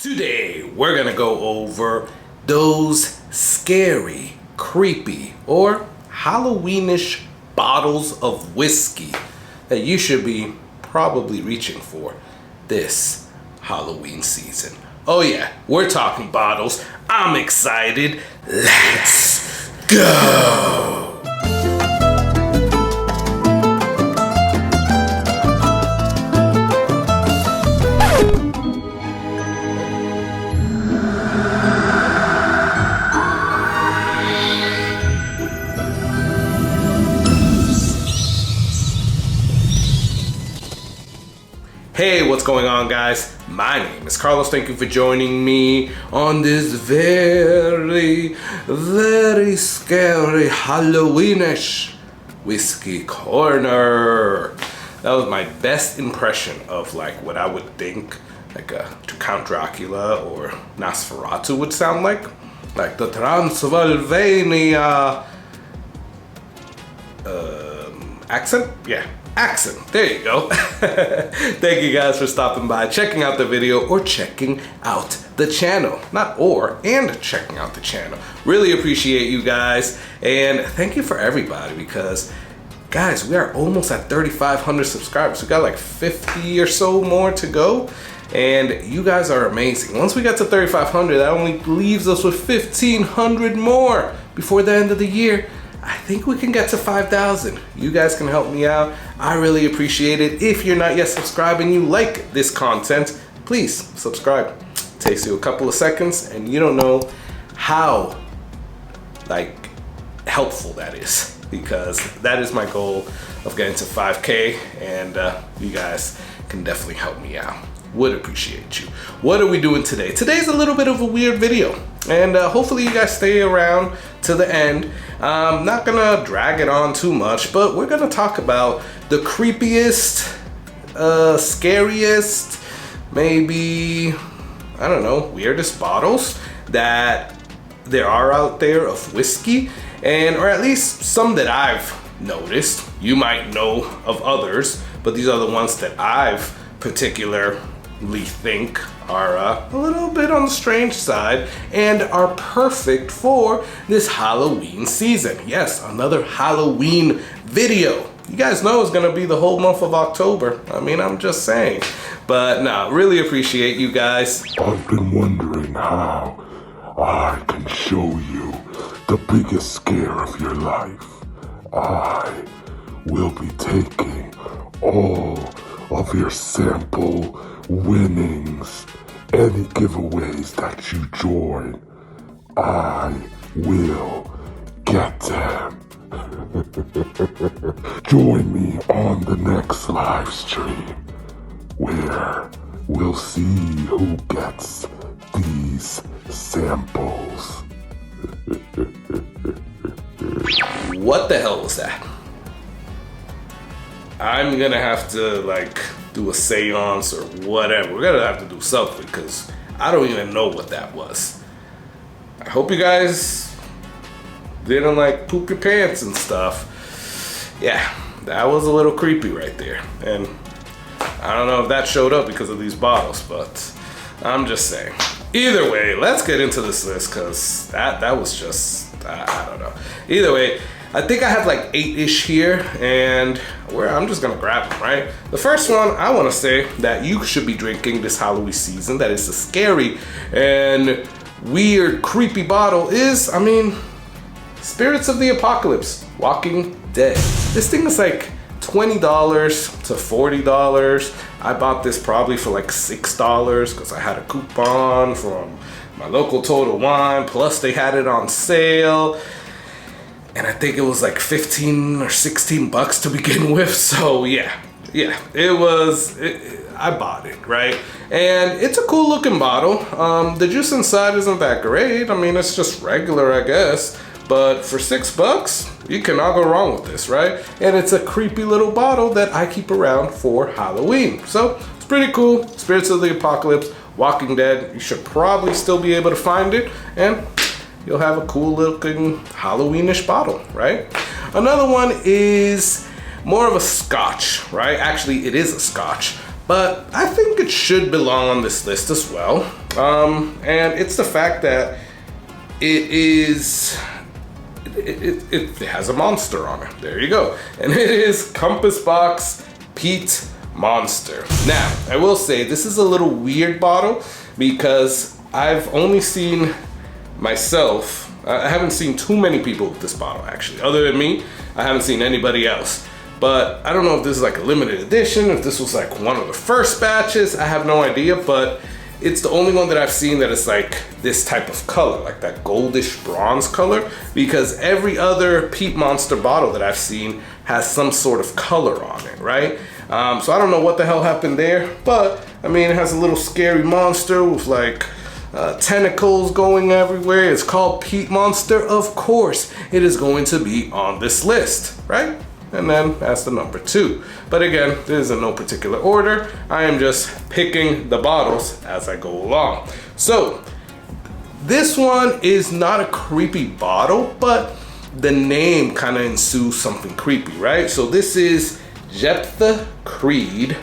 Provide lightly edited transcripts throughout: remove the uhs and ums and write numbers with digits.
Today, we're gonna go over those scary, creepy, or Halloweenish bottles of whiskey that you should be probably reaching for this Halloween season. Oh yeah, we're talking bottles. I'm excited. Let's go! Hey, what's going on, guys? My name is Carlos. Thank you for joining me on this very, very scary Halloweenish whiskey corner. That was my best impression of like what I would think like a Count Dracula or Nosferatu would sound like the Transylvania accent? Yeah. Accent. There you go. Thank you guys for stopping by, checking out the video, or checking out the channel. And checking out the channel. Really appreciate you guys. And thank you for everybody because, guys, we are almost at 3,500 subscribers. We got like 50 or so more to go. And you guys are amazing. Once we get to 3,500, that only leaves us with 1,500 more before the end of the year. I think we can get to 5,000. You guys can help me out. I really appreciate it. If you're not yet subscribed and you like this content, please subscribe. It takes you a couple of seconds and you don't know how helpful that is, because that is my goal of getting to 5K, and you guys can definitely help me out. Would appreciate you. What are we doing today? Today's a little bit of a weird video, and hopefully you guys stay around to the end. I'm not gonna drag it on too much, but we're gonna talk about the creepiest, scariest, maybe, I don't know, weirdest bottles that there are out there of whiskey, or at least some that I've noticed. You might know of others, but these are the ones that I've particularly think are a little bit on the strange side and are perfect for this Halloween season. Yes, another Halloween video. You guys know it's gonna be the whole month of October. I mean, I'm just saying. But no, really appreciate you guys. I've been wondering how I can show you the biggest scare of your life. I will be taking all of your sample winnings, any giveaways that you join, I will get them. Join me on the next live stream where we'll see who gets these samples. What the hell was that? I'm gonna have to do a seance or whatever. We're gonna have to do something because I don't even know what that was. I hope you guys didn't poop your pants and stuff. Yeah, that was a little creepy right there. And I don't know if that showed up because of these bottles, but I'm just saying. Either way, let's get into this list because that was just, I don't know. Either way, I think I have 8-ish here, and I'm just gonna grab them, right? The first one I wanna say that you should be drinking this Halloween season, that is a scary and weird, creepy bottle is, Spirits of the Apocalypse, Walking Dead. This thing is $20 to $40. I bought this probably for $6 because I had a coupon from my local Total Wine, plus they had it on sale. And I think it was 15 or 16 bucks to begin with. So yeah, I bought it, right? And it's a cool looking bottle. The juice inside isn't that great. It's just regular, I guess. But for $6, you cannot go wrong with this, right? And it's a creepy little bottle that I keep around for Halloween. So it's pretty cool. Spirits of the Apocalypse, Walking Dead. You should probably still be able to find it. And you'll have a cool looking Halloweenish bottle, right? Another one is more of a scotch, right? Actually, it is a scotch, but I think it should belong on this list as well. And it's the fact that it has a monster on it. There you go. And it is Compass Box Peat Monster. Now, I will say this is a little weird bottle because I've only seen myself, I haven't seen too many people with this bottle actually. Other than me, I haven't seen anybody else. But I don't know if this is like a limited edition, if this was like one of the first batches, I have no idea, but it's the only one that I've seen that is like this type of color, like that goldish bronze color, because every other Peat Monster bottle that I've seen has some sort of color on it, right? So I don't know what the hell happened there, but I mean, it has a little scary monster with like tentacles going everywhere. It's called Peat Monster. Of course, it is going to be on this list, right? And then that's the number 2. But again, this is in no particular order. I am just picking the bottles as I go along. So this one is not a creepy bottle, but the name kind of ensues something creepy, right? So this is Jeepa Creed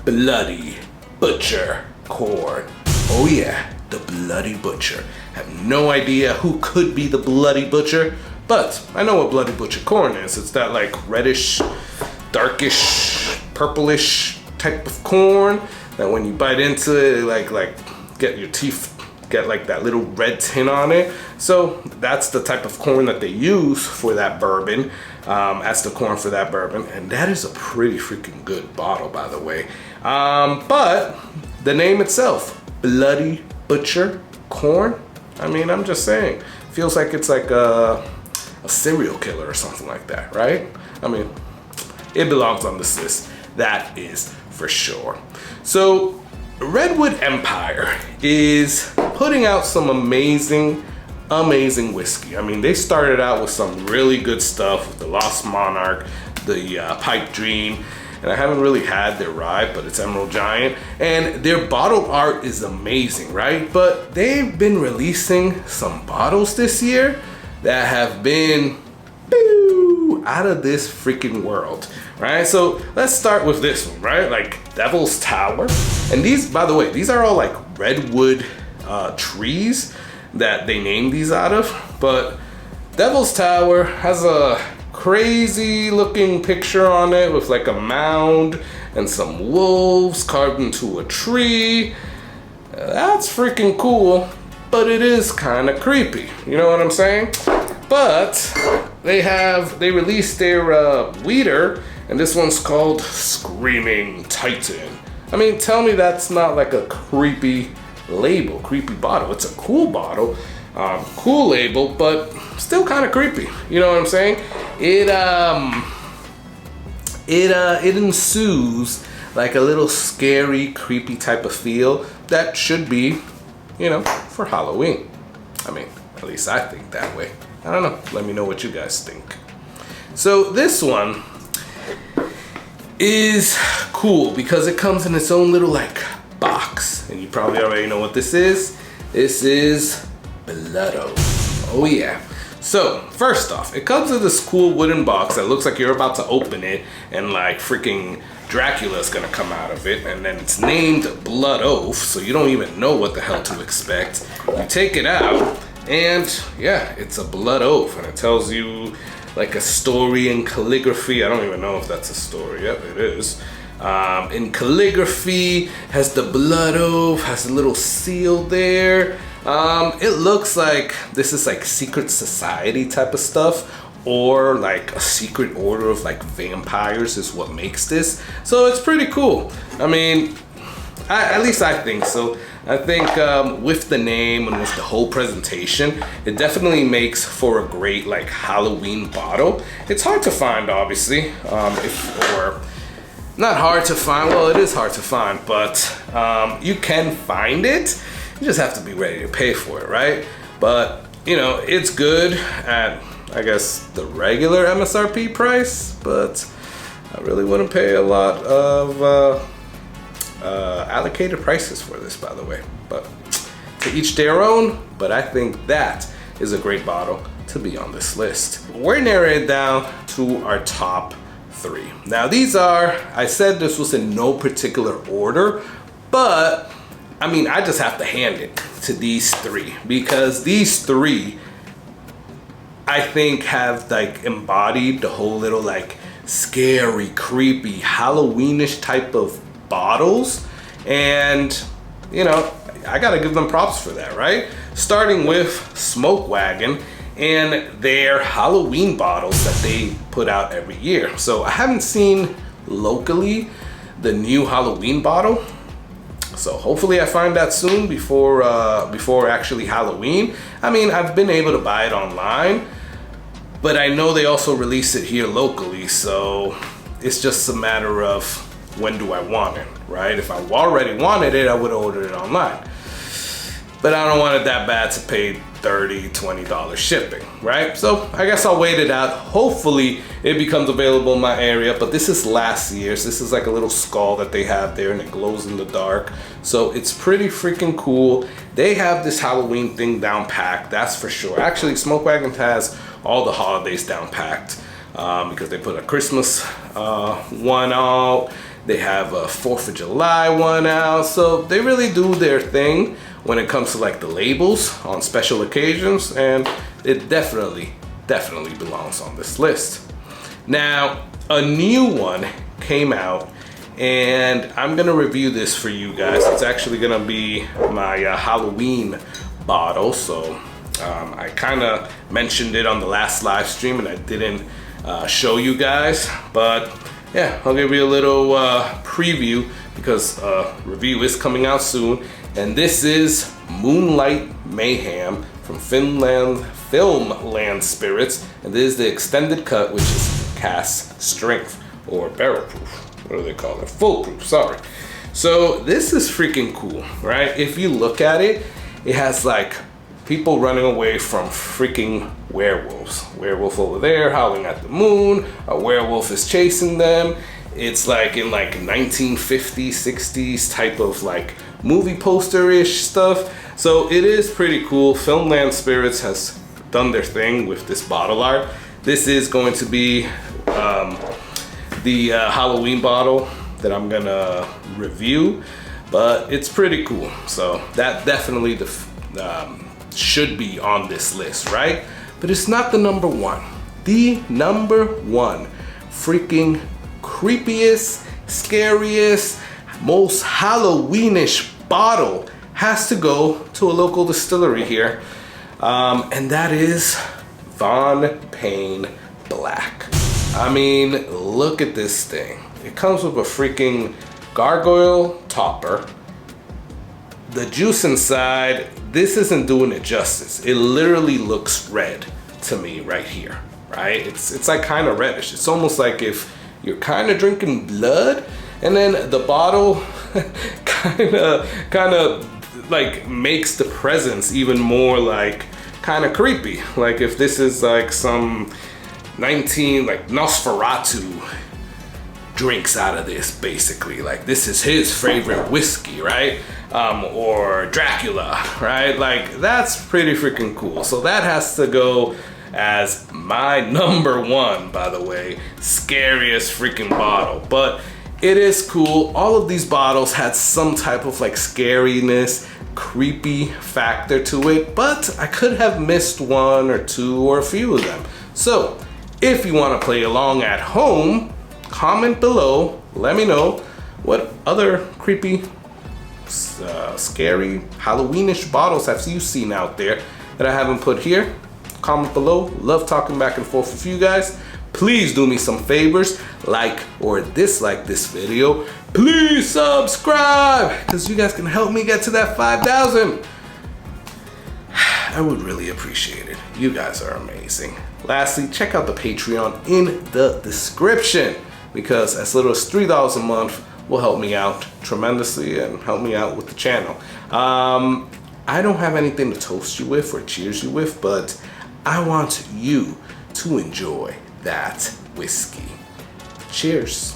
Bloody Butcher Corn. Oh yeah, the Bloody Butcher. I have no idea who could be the Bloody Butcher, but I know what Bloody Butcher corn is. It's that like reddish, darkish, purplish type of corn that when you bite into it, like get your teeth get like that little red tint on it. So that's the type of corn that they use for that bourbon. That's the corn for that bourbon, and that is a pretty freaking good bottle, by the way. But the name itself, Bloody Butcher Corn. I mean, I'm just saying, feels like it's like a serial killer or something like that, right? I mean, it belongs on this list, that is for sure. So Redwood Empire is putting out some amazing whiskey. I mean, they started out with some really good stuff with the Lost Monarch, the Pipe Dream, and I haven't really had their rye, but it's Emerald Giant, and their bottle art is amazing, right? But they've been releasing some bottles this year that have been out of this freaking world, right? So let's start with this one, right? Like Devil's Tower. And these, by the way, these are all like redwood trees that they named these out of. But Devil's Tower has a crazy looking picture on it with like a mound and some wolves carved into a tree. That's freaking cool, but it is kind of creepy. You know what I'm saying? But they released their weeder, and this one's called Screaming Titan. I mean, tell me that's not like a creepy label, creepy bottle. It's a cool bottle, cool label, but still kind of creepy. You know what I'm saying? It ensues like a little scary, creepy type of feel that should be, you know, for Halloween. I mean, at least I think that way. I don't know. Let me know what you guys think. So this one is cool because it comes in its own little like box, and you probably already know what this is. This is Blood Oath. Oh yeah. So first off, it comes in this cool wooden box that looks like you're about to open it and like freaking Dracula's gonna come out of it, and then it's named Blood Oath, so you don't even know what the hell to expect. You take it out, and yeah, it's a Blood Oath, and it tells you like a story in calligraphy. I don't even know if that's a story. Yep, it is. In calligraphy, has the Blood Oath, has a little seal there. It looks like this is like secret society type of stuff, or like a secret order of like vampires is what makes this. So it's pretty cool. I mean, at least I think so. I think with the name and with the whole presentation, it definitely makes for a great like Halloween bottle. It's hard to find, obviously, or not hard to find. Well, it is hard to find, but you can find it. You just have to be ready to pay for it, right? But you know, it's good at, I guess, the regular MSRP price, but I really wouldn't pay a lot of allocated prices for this, by the way. But to each their own, but I think that is a great bottle to be on this list. We're narrowing it down to our top 3. Now these are, I said this was in no particular order, but I mean, I just have to hand it to these three, because these three, I think, have like embodied the whole little like scary, creepy, Halloweenish type of bottles. And, you know, I gotta give them props for that, right? Starting with Smoke Wagon and their Halloween bottles that they put out every year. So I haven't seen locally the new Halloween bottle. So hopefully I find that soon before actually Halloween. I mean, I've been able to buy it online, but I know they also release it here locally. So it's just a matter of when do I want it, right? If I already wanted it, I would have ordered it online. But I don't want it that bad to pay $30, $20 shipping, right? So I guess I'll wait it out. Hopefully it becomes available in my area, but this is last year's. This is like a little skull that they have there and it glows in the dark. So it's pretty freaking cool. They have this Halloween thing down packed, that's for sure. Actually, Smoke Wagon has all the holidays down packed because they put a Christmas one out. They have a 4th of July one out. So they really do their thing when it comes to like the labels on special occasions, and it definitely belongs on this list. Now, a new one came out, and I'm gonna review this for you guys. It's actually gonna be my Halloween bottle. So I kind of mentioned it on the last live stream and I didn't show you guys, but yeah, I'll give you a little preview because review is coming out soon. And this is Moonlight Mayhem from Filmland Spirits, and this is the extended cut, which is cask strength or barrel proof. What do they call it? Foolproof, sorry. So this is freaking cool, right? If you look at it, it has like people running away from freaking werewolves. Werewolf over there howling at the moon, a werewolf is chasing them. It's like in like 1950s, 60s type of like movie poster-ish stuff. So it is pretty cool. Filmland Spirits has done their thing with this bottle art. This is going to be the Halloween bottle that I'm gonna review, but it's pretty cool. So that definitely should be on this list, right? But it's not the number one. The number one freaking creepiest, scariest, most Halloweenish bottle has to go to a local distillery here, and that is Payne Black. I mean, look at this thing. It comes with a freaking gargoyle topper. The juice inside, this isn't doing it justice. It literally looks red to me right here, right? It's like kind of reddish. It's almost like if you're kind of drinking blood, and then the bottle kind of like makes the presence even more like kind of creepy. Like if this is like some like Nosferatu drinks out of this, basically. Like this is his favorite whiskey, right? Or Dracula, right? Like that's pretty freaking cool. So that has to go as my number one, by the way, scariest freaking bottle. But it is cool. All of these bottles had some type of like scariness, creepy factor to it, but I could have missed one or two or a few of them. So if you want to play along at home, comment below, let me know what other creepy, scary, Halloweenish bottles have you seen out there that I haven't put here. Comment below. Love talking back and forth with you guys. Please do me some favors, like or dislike this video. Please subscribe, because you guys can help me get to that 5,000. I would really appreciate it. You guys are amazing. Lastly, check out the Patreon in the description, because as little as $3 a month will help me out tremendously and help me out with the channel. I don't have anything to toast you with or cheers you with, but I want you to enjoy that whiskey. Cheers.